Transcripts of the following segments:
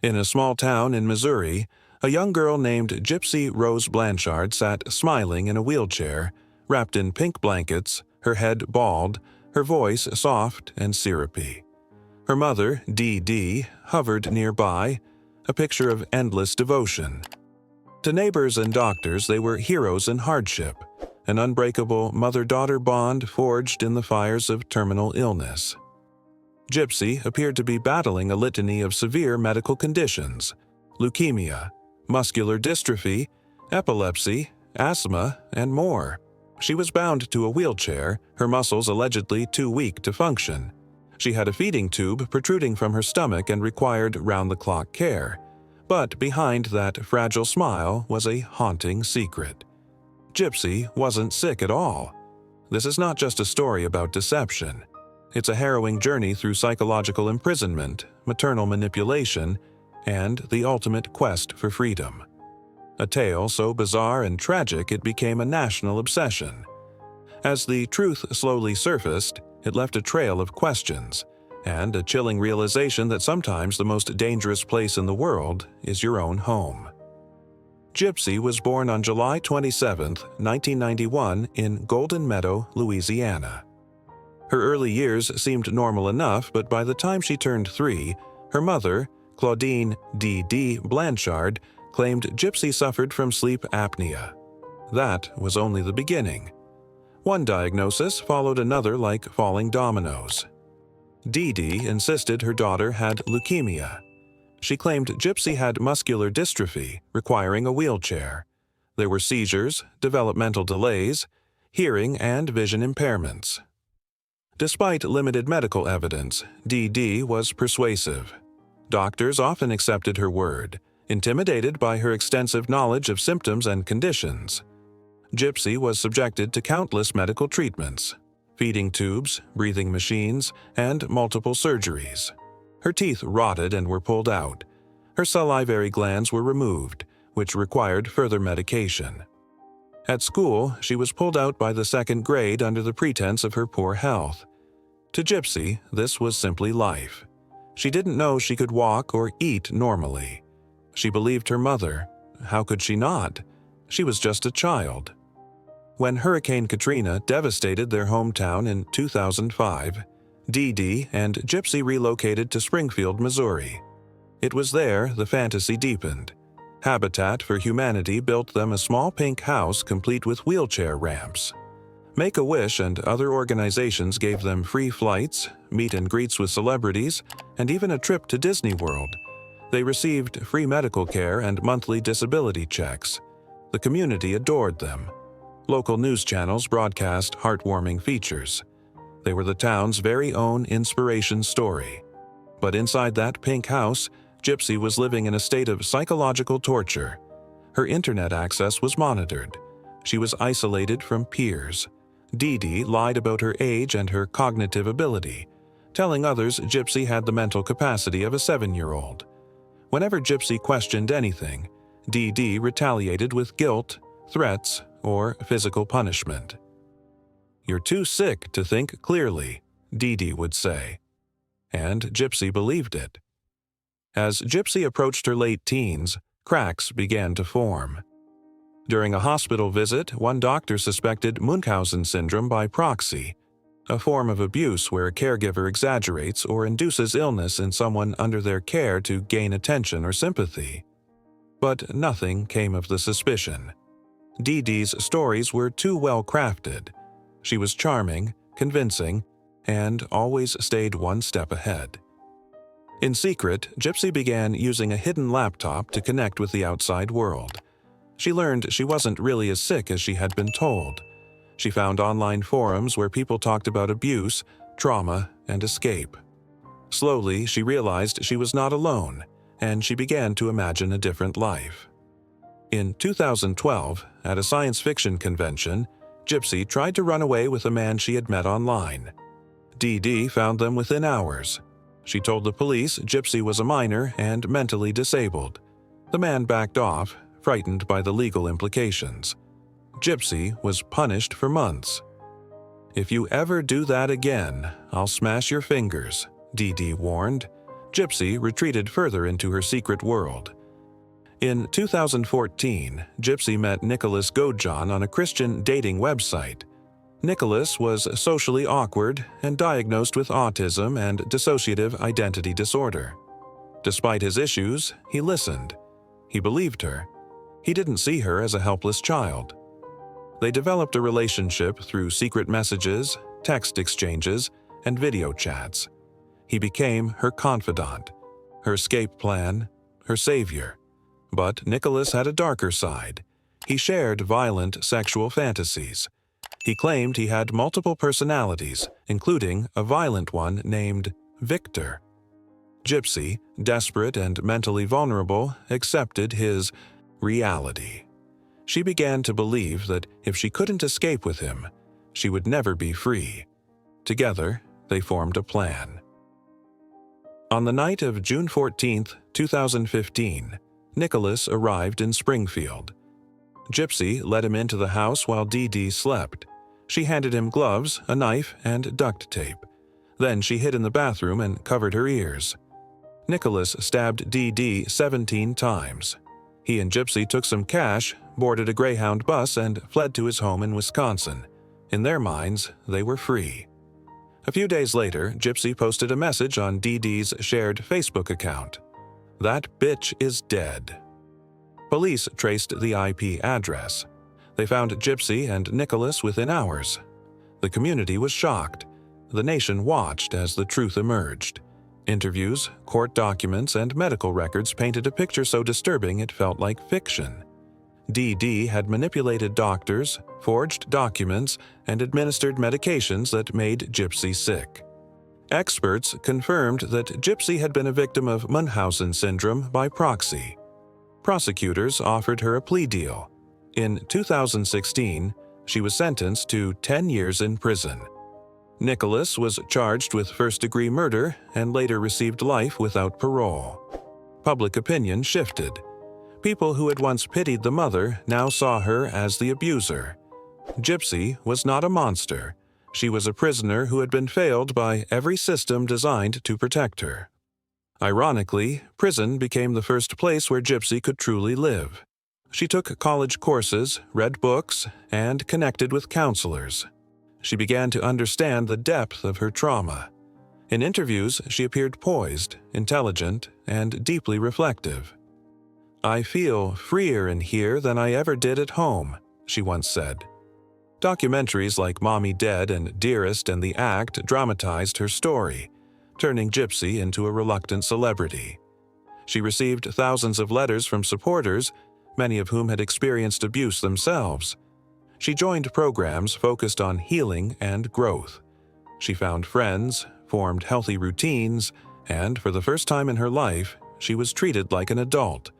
In a small town in Missouri, a young girl named Gypsy Rose Blanchard sat smiling in a wheelchair, wrapped in pink blankets, her head bald, her voice soft and syrupy. Her mother, Dee Dee, hovered nearby, a picture of endless devotion. To neighbors and doctors, they were heroes in hardship, an unbreakable mother-daughter bond forged in the fires of terminal illness. Gypsy appeared to be battling a litany of severe medical conditions: leukemia, muscular dystrophy, epilepsy, asthma, and more. She was bound to a wheelchair, her muscles allegedly too weak to function. She had a feeding tube protruding from her stomach and required round-the-clock care. But behind that fragile smile was a haunting secret. Gypsy wasn't sick at all. This is not just a story about deception. It's a harrowing journey through psychological imprisonment, maternal manipulation, and the ultimate quest for freedom. A tale so bizarre and tragic it became a national obsession. As the truth slowly surfaced, it left a trail of questions and a chilling realization that sometimes the most dangerous place in the world is your own home. Gypsy was born on July 27, 1991, in Golden Meadow, Louisiana. Her early years seemed normal enough, but by the time she turned 3, her mother, Claudine Dee Dee Blanchard, claimed Gypsy suffered from sleep apnea. That was only the beginning. One diagnosis followed another like falling dominoes. Dee Dee insisted her daughter had leukemia. She claimed Gypsy had muscular dystrophy, requiring a wheelchair. There were seizures, developmental delays, hearing and vision impairments. Despite limited medical evidence, Dee Dee was persuasive. Doctors often accepted her word, intimidated by her extensive knowledge of symptoms and conditions. Gypsy was subjected to countless medical treatments: feeding tubes, breathing machines, and multiple surgeries. Her teeth rotted and were pulled out. Her salivary glands were removed, which required further medication. At school, she was pulled out by the 2nd grade under the pretense of her poor health. To Gypsy, this was simply life. She didn't know she could walk or eat normally. She believed her mother. How could she not? She was just a child. When Hurricane Katrina devastated their hometown in 2005, Dee Dee and Gypsy relocated to Springfield, Missouri. It was there the fantasy deepened. Habitat for Humanity built them a small pink house complete with wheelchair ramps. Make-A-Wish and other organizations gave them free flights, meet and greets with celebrities, and even a trip to Disney World. They received free medical care and monthly disability checks. The community adored them. Local news channels broadcast heartwarming features. They were the town's very own inspiration story. But inside that pink house, Gypsy was living in a state of psychological torture. Her internet access was monitored. She was isolated from peers. Dee Dee lied about her age and her cognitive ability, telling others Gypsy had the mental capacity of a 7-year-old. Whenever Gypsy questioned anything, Dee Dee retaliated with guilt, threats, or physical punishment. "You're too sick to think clearly," Dee Dee would say. And Gypsy believed it. As Gypsy approached her late teens, cracks began to form. During a hospital visit, one doctor suspected Munchausen Syndrome by Proxy, a form of abuse where a caregiver exaggerates or induces illness in someone under their care to gain attention or sympathy. But nothing came of the suspicion. Dee Dee's stories were too well crafted. She was charming, convincing, and always stayed one step ahead. In secret, Gypsy began using a hidden laptop to connect with the outside world. She learned she wasn't really as sick as she had been told. She found online forums where people talked about abuse, trauma, and escape. Slowly, she realized she was not alone, and she began to imagine a different life. In 2012, at a science fiction convention, Gypsy tried to run away with a man she had met online. Dee Dee found them within hours. She told the police Gypsy was a minor and mentally disabled. The man backed off, frightened by the legal implications. Gypsy was punished for months. "If you ever do that again, I'll smash your fingers," Dee Dee warned. Gypsy retreated further into her secret world. In 2014, Gypsy met Nicholas Godejohn on a Christian dating website. Nicholas was socially awkward and diagnosed with autism and dissociative identity disorder. Despite his issues, he listened. He believed her. He didn't see her as a helpless child. They developed a relationship through secret messages, text exchanges, and video chats. He became her confidant, her escape plan, her savior. But Nicholas had a darker side. He shared violent sexual fantasies. He claimed he had multiple personalities, including a violent one named Victor. Gypsy, desperate and mentally vulnerable, accepted his reality. She began to believe that if she couldn't escape with him, she would never be free. Together, they formed a plan. On the night of June 14, 2015, Nicholas arrived in Springfield. Gypsy let him into the house while Dee Dee slept. She handed him gloves, a knife, and duct tape. Then she hid in the bathroom and covered her ears. Nicholas stabbed Dee Dee 17 times. He and Gypsy took some cash, boarded a Greyhound bus, and fled to his home in Wisconsin. In their minds, they were free. A few days later, Gypsy posted a message on Dee Dee's shared Facebook account. "That bitch is dead." Police traced the IP address. They found Gypsy and Nicholas within hours. The community was shocked. The nation watched as the truth emerged. Interviews, court documents, and medical records painted a picture so disturbing it felt like fiction. Dee Dee had manipulated doctors, forged documents, and administered medications that made Gypsy sick. Experts confirmed that Gypsy had been a victim of Munchausen Syndrome by Proxy. Prosecutors offered her a plea deal. In 2016, she was sentenced to 10 years in prison. Nicholas was charged with first-degree murder and later received life without parole. Public opinion shifted. People who had once pitied the mother now saw her as the abuser. Gypsy was not a monster. She was a prisoner who had been failed by every system designed to protect her. Ironically, prison became the first place where Gypsy could truly live. She took college courses, read books, and connected with counselors. She began to understand the depth of her trauma. In interviews, she appeared poised, intelligent, and deeply reflective. "I feel freer in here than I ever did at home," she once said. Documentaries like Mommy Dead and Dearest and The Act dramatized her story, turning Gypsy into a reluctant celebrity. She received thousands of letters from supporters, many of whom had experienced abuse themselves. She joined programs focused on healing and growth. She found friends, formed healthy routines, and for the first time in her life, she was treated like an adult,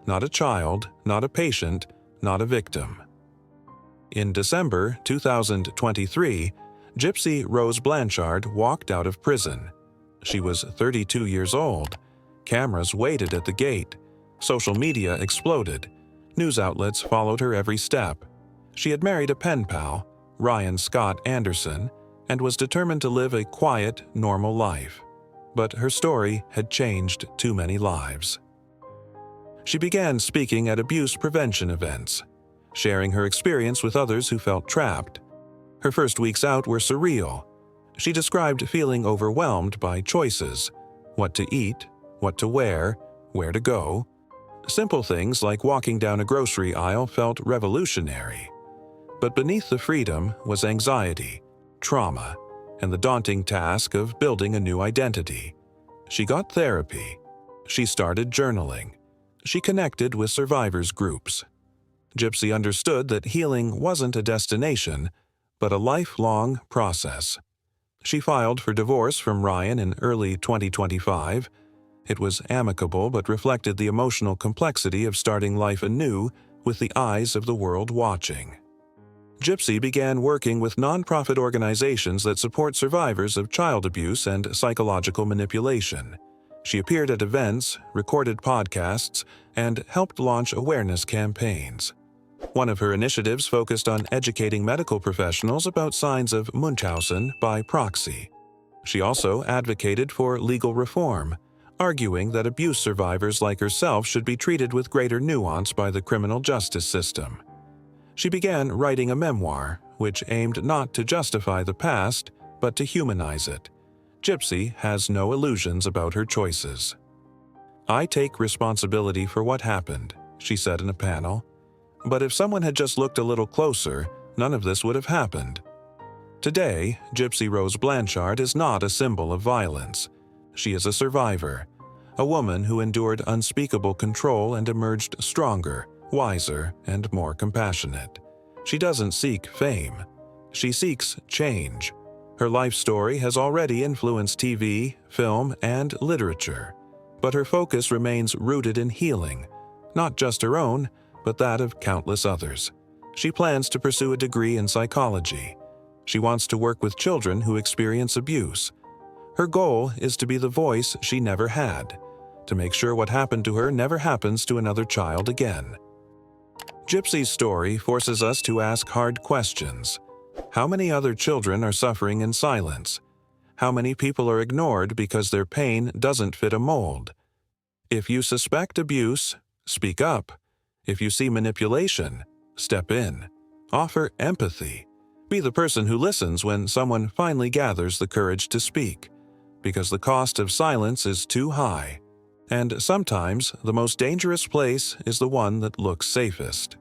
not a child, not a patient, not a victim. In December 2023, Gypsy Rose Blanchard walked out of prison. She was 32 years old. Cameras waited at the gate. Social media exploded. News outlets followed her every step. She had married a pen pal, Ryan Scott Anderson, and was determined to live a quiet, normal life. But her story had changed too many lives. She began speaking at abuse prevention events, sharing her experience with others who felt trapped. Her first weeks out were surreal. She described feeling overwhelmed by choices: what to eat, what to wear, where to go. Simple things like walking down a grocery aisle felt revolutionary. But beneath the freedom was anxiety, trauma, and the daunting task of building a new identity. She got therapy. She started journaling. She connected with survivors groups. Gypsy understood that healing wasn't a destination, but a lifelong process. She filed for divorce from Ryan in early 2025. It was amicable but reflected the emotional complexity of starting life anew with the eyes of the world watching. Gypsy began working with nonprofit organizations that support survivors of child abuse and psychological manipulation. She appeared at events, recorded podcasts, and helped launch awareness campaigns. One of her initiatives focused on educating medical professionals about signs of Munchausen by Proxy. She also advocated for legal reform, arguing that abuse survivors like herself should be treated with greater nuance by the criminal justice system. She began writing a memoir, which aimed not to justify the past, but to humanize it. Gypsy has no illusions about her choices. "I take responsibility for what happened," she said in a panel. "But if someone had just looked a little closer, none of this would have happened." Today, Gypsy Rose Blanchard is not a symbol of violence. She is a survivor, a woman who endured unspeakable control and emerged stronger, wiser, and more compassionate. She doesn't seek fame. She seeks change. Her life story has already influenced TV, film, and literature, but her focus remains rooted in healing, not just her own, but that of countless others. She plans to pursue a degree in psychology. She wants to work with children who experience abuse. Her goal is to be the voice she never had, to make sure what happened to her never happens to another child again. Gypsy's story forces us to ask hard questions. How many other children are suffering in silence? How many people are ignored because their pain doesn't fit a mold? If you suspect abuse, speak up. If you see manipulation, step in. Offer empathy. Be the person who listens when someone finally gathers the courage to speak, because the cost of silence is too high. And sometimes the most dangerous place is the one that looks safest.